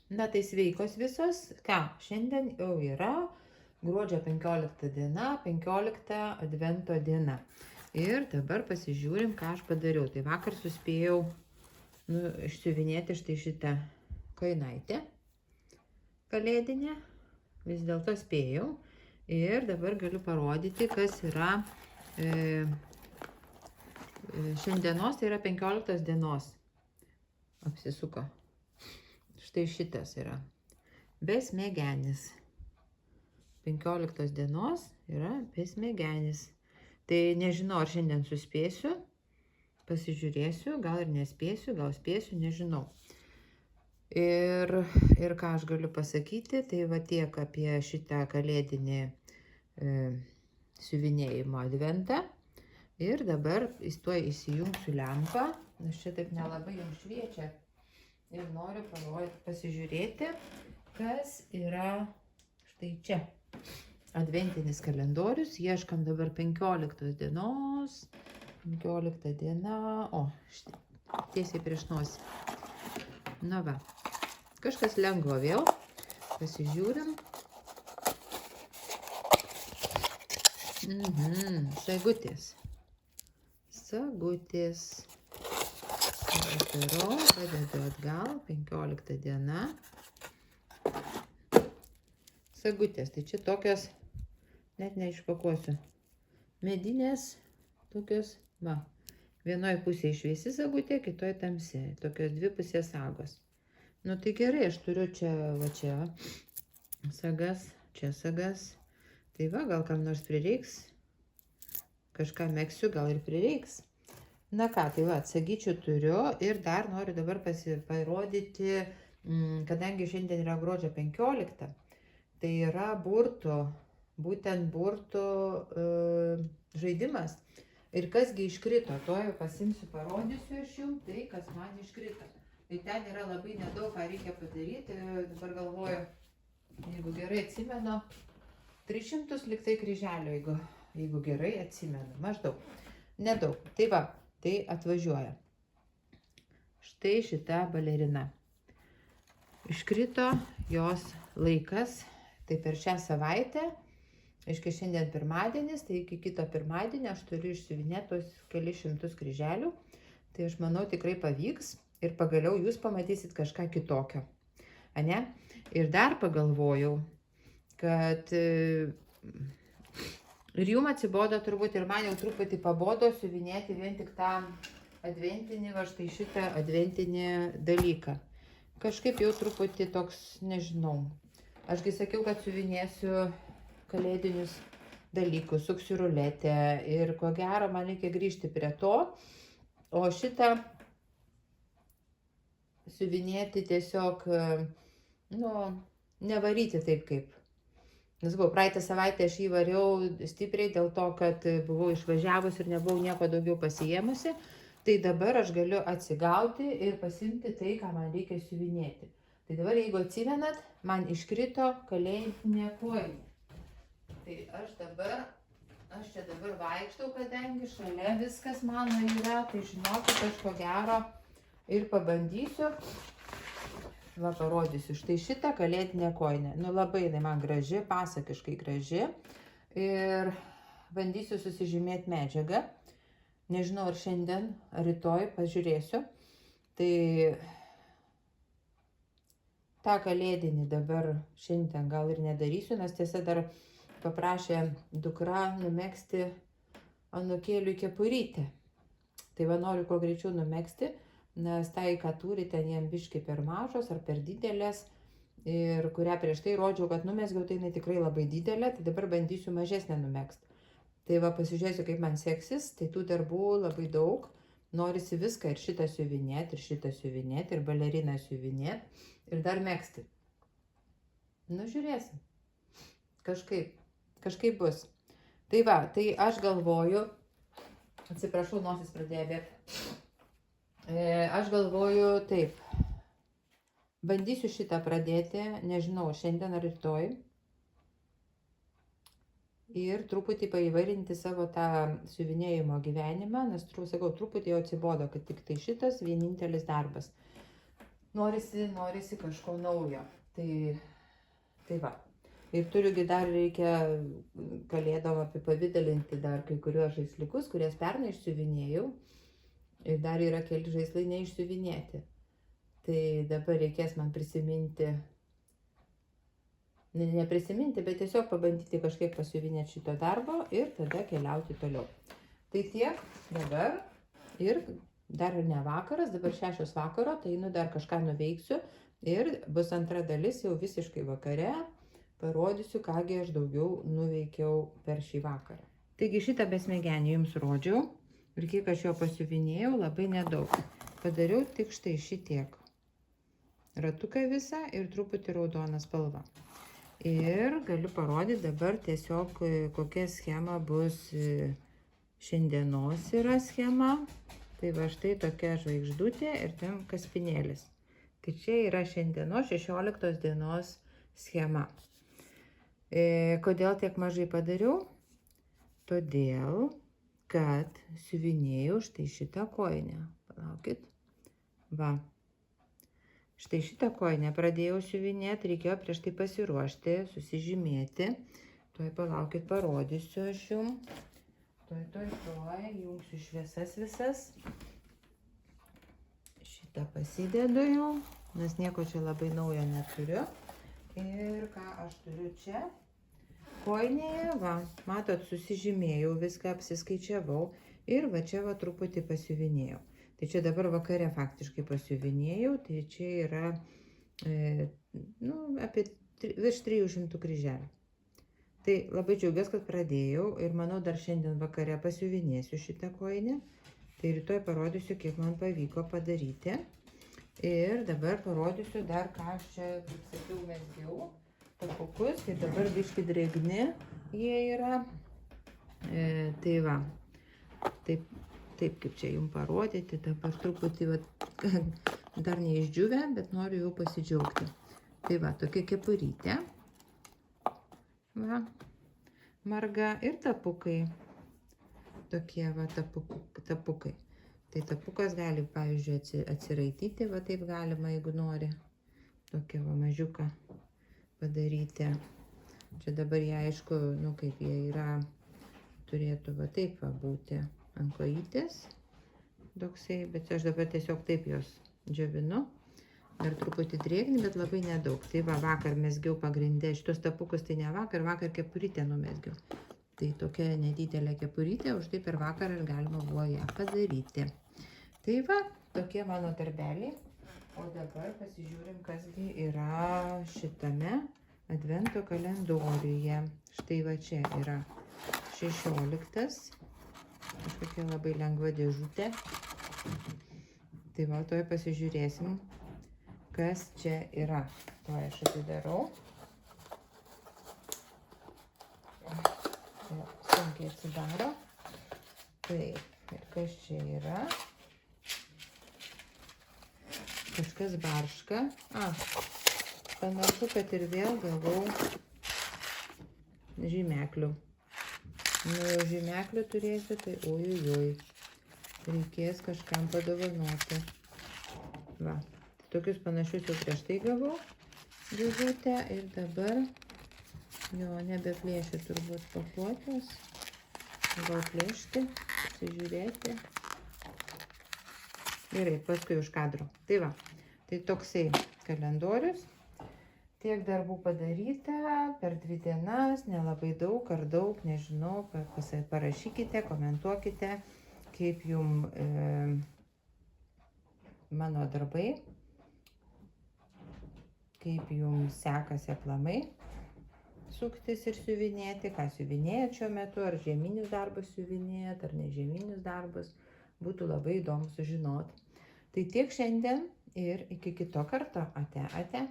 Na tai sveikos visos. Ką, šiandien jau yra gruodžio 15 diena, 15 advento diena. Ir dabar pasižiūrim, ką aš padariau. Tai vakar suspėjau išsiuvinėti štai šitą koinaitę kalėdinę. Vis dėlto spėjau. Ir dabar galiu parodyti, kas yra šiandienos, tai yra 15 dienos. Apsisuko. Štai šitas yra besmegenis. 15 dienos yra besmegenis. Tai nežinau, ar šiandien suspėsiu. Pasižiūrėsiu, gal ir nespėsiu, gal spėsiu, nežinau. Ir ką aš galiu pasakyti, tai va tiek apie šitą kalėdinį siuvinėjimo adventą. Ir dabar tuoj įsijungsiu lempą, nes čia taip nelabai jums šviečia. Ir noriu pasižiūrėti, kas yra štai čia. Adventinis kalendorius. Ieškam dabar 15 dienos. 15 diena. O, štai, tiesiai prieš nosį. Na va. Kažkas lengvo vėl. Pasižiūrim. Sagutės. Sagutės. Padedu atgal, 15 diena. Sagutės, tai čia tokios, net neišpakuosiu, medinės, tokios, va, vienoje pusėje šviesi sagutė, kitoje tamsi, tokios dvi pusės sagos. Nu tai gerai, aš turiu čia, va čia, sagas, čia sagas, tai va, gal kam nors prireiks, kažką megsiu, gal ir prireiks. Na ką, tai va, sagyčių turiu ir dar noriu dabar parodyti, kadangi šiandien yra gruodžio 15, tai yra burtų, būtent burtų žaidimas. Ir kasgi iškrito, to jau pasimsiu, parodysiu aš jums tai, kas man iškrito. Tai ten yra labai nedaug, ką reikia padaryti, dabar galvoju, jeigu gerai atsimenu, 300 liktai kryželio, jeigu gerai atsimenu, maždaug, nedaug. Tai va. Tai atvažiuoja. Štai šita balerina. Iškrito jos laikas, tai per šią savaitę, aiškiai šiandien pirmadienis, tai iki kito pirmadienio aš turiu išsiuvinėtos kelis šimtus kryželių. Tai aš manau tikrai pavyks ir pagaliau jūs pamatysit kažką kitokio. Ane? Ir dar pagalvojau, kad ir jums atsibodo turbūt ir man jau truputį pabodo siuvinėti vien tik tą adventinį, va štai šitą adventinį dalyką. Kažkaip jau truputį toks, nežinau. Ašgi sakiau, kad siuvinėsiu kalėdinius dalykus, suksiu ruletę ir ko gero man reikia grįžti prie to. O šitą siuvinėti tiesiog, nevaryti taip kaip. Nes buvo, praeitą savaitę aš jį variau stipriai dėl to, kad buvau išvažiavus ir nebuvau nieko daugiau pasiėmusi. Tai dabar aš galiu atsigauti ir pasimti tai, ką man reikia siuvinėti. Tai dabar, jeigu atsimenat, man iškrito kalėdinė kojinė. Tai aš čia dabar vaikštau, kadangi šalia viskas mano yra, tai žinokit, aš ko gero ir pabandysiu. Va, parodysiu štai šitą kalėdinę kojinę. Nu labai jinai man graži, pasakiškai graži. Ir bandysiu susižymėti medžiagą. Nežinau, ar šiandien, ar rytoj, pažiūrėsiu. Tai tą kalėdinį dabar šiandien gal ir nedarysiu, nes tiesa dar paprašė dukra numegzti anūkėliui kepurytę. Tai va, noriu kuo greičiau numegzti. Nes tai, ką turi, ten jam biškai per mažos ar per didelės. Ir kurią prieš tai rodžiau, kad numezgiau, tai jinai tikrai labai didelė. Tai dabar bandysiu mažesnę numegzti. Tai va, pasižiūrėsiu, kaip man seksis. Tai tų darbų labai daug. Norisi viską ir šitą siuvinėti, ir šitą siuvinėti, ir baleriną siuvinėti. Ir dar megzti. Nu, žiūrėsim. Kažkaip bus. Tai va, tai aš galvoju. Atsiprašau, nosis pradėjo bėgti. Aš galvoju taip, bandysiu šitą pradėti, nežinau, šiandien ar rytoj. Ir truputį paįvairinti savo tą siuvinėjimo gyvenimą, nes, sakau, truputį jau atsibodo, kad tik tai šitas vienintelis darbas. norisi kažko naujo. Tai va. Ir turiugi dar reikia kalėdom apipavidalinti dar kai kuriuos žaisliukus, kurias pernai išsiuvinėjau. Ir dar yra keli žaislai neišsiuvinėti. Tai dabar reikės man prisiminti, neprisiminti, bet tiesiog pabandyti kažkiek pasiuvinėti šito darbo ir tada keliauti toliau. Tai tiek dabar ir dar ne vakaras, dabar 6 vakaro, tai dar kažką nuveiksiu ir bus antra dalis jau visiškai vakare. Parodysiu, kągi aš daugiau nuveikiau per šį vakarą. Taigi šitą besmegenį jums rodžiau ir kiek aš jo pasiuvinėjau, labai nedaug. Padariau tik štai šitiek. Ratuką visą ir truputį raudoną spalvą. Ir galiu parodyti dabar tiesiog kokia schema bus šiandienos yra schema. Tai va štai tokia žvaigždutė ir ten kaspinėlis. Tai čia yra šiandienos 16 dienos schema. Kodėl tiek mažai padariau? Todėl, kad siuvinėjau štai šitą kojinę. Palaukit. Va. Štai šitą kojinę pradėjau siuvinėti, reikėjo prieš tai pasiruošti, susižymėti. Tuoj palaukit, parodysiu aš jums. Tuoj, jungsiu šviesas visas. Šitą pasidedu jau, nes nieko čia labai naujo neturiu. Ir ką aš turiu čia? Kojinėje, va, matot, susižymėjau, viską apsiskaičiavau ir va čia va truputį pasiuvinėjau. Tai čia dabar vakare faktiškai pasiuvinėjau, tai čia yra apie virš 300 kryželių. Tai labai džiaugiuosi, kad pradėjau ir manau dar šiandien vakare pasiuvinėsiu šitą kojinę. Tai rytoj parodysiu, kiek man pavyko padaryti. Ir dabar parodysiu dar, ką aš čia, kaip sakiau, mezgiau tapukus. Ir dabar biški drėgni jie yra. Tai va, taip kaip čia jums parodyti. Dabar truputį dar neišdžiūvę, bet noriu jau pasidžiaugti. Tai va, tokia kepurytė. Va, marga ir tapukai. Tokie va tapukai. Tai tapukas gali, pavyzdžiui, atsiraityti, va taip galima, jeigu nori. Tokią va mažiuką padaryti. Čia dabar jie, aišku, kaip jie yra, turėtų va taip va būti ant kojytės. Toksai, bet aš dabar tiesiog taip jos džiovinu. Dar truputį drėgni, bet labai nedaug. Tai va, vakar mesgiau pagrindę. Šitos tapukus tai ne vakar kepurytę numesgiau. Tai tokia nedidelė kepurytė, už tai per vakarą galima buvo ją padaryti. Tai va, tokie mano darbeliai. O dabar pasižiūrim, kasgi yra šitame advento kalendoriuje. Štai va čia yra 16. Kažkokia labai lengva dėžutė. Tai va, toj pasižiūrėsim, kas čia yra. Tuo aš atidarau. Sunkiai atsidaro. Taip, ir kas čia yra? Kažkas barška. Panašu, kad ir vėl gavau žymeklių. Jau žymeklių turėsiu, tai ojojoj. Reikės kažkam padovanoti. Va, tokius panašius jau prieš tai gavau dėžutę ir dabar jo, nebeplėšiu turbūt pakuotės. Gal plėšti, pasižiūrėti. Gerai, paskui už kadro. Tai va, tai toksai kalendorius. Tiek darbų padaryta per 2 dienas, nelabai daug ar daug, nežinau. Parašykite, komentuokite, kaip jums mano darbai, kaip jums sekasi aplamai suktis ir siuvinėti, ką siuvinėjat šiuo metu, ar žieminius darbus siuvinėjat, ar ne žieminius darbus, būtų labai įdomu sužinoti. Tai tiek šiandien ir iki kito karto. Ate, ate.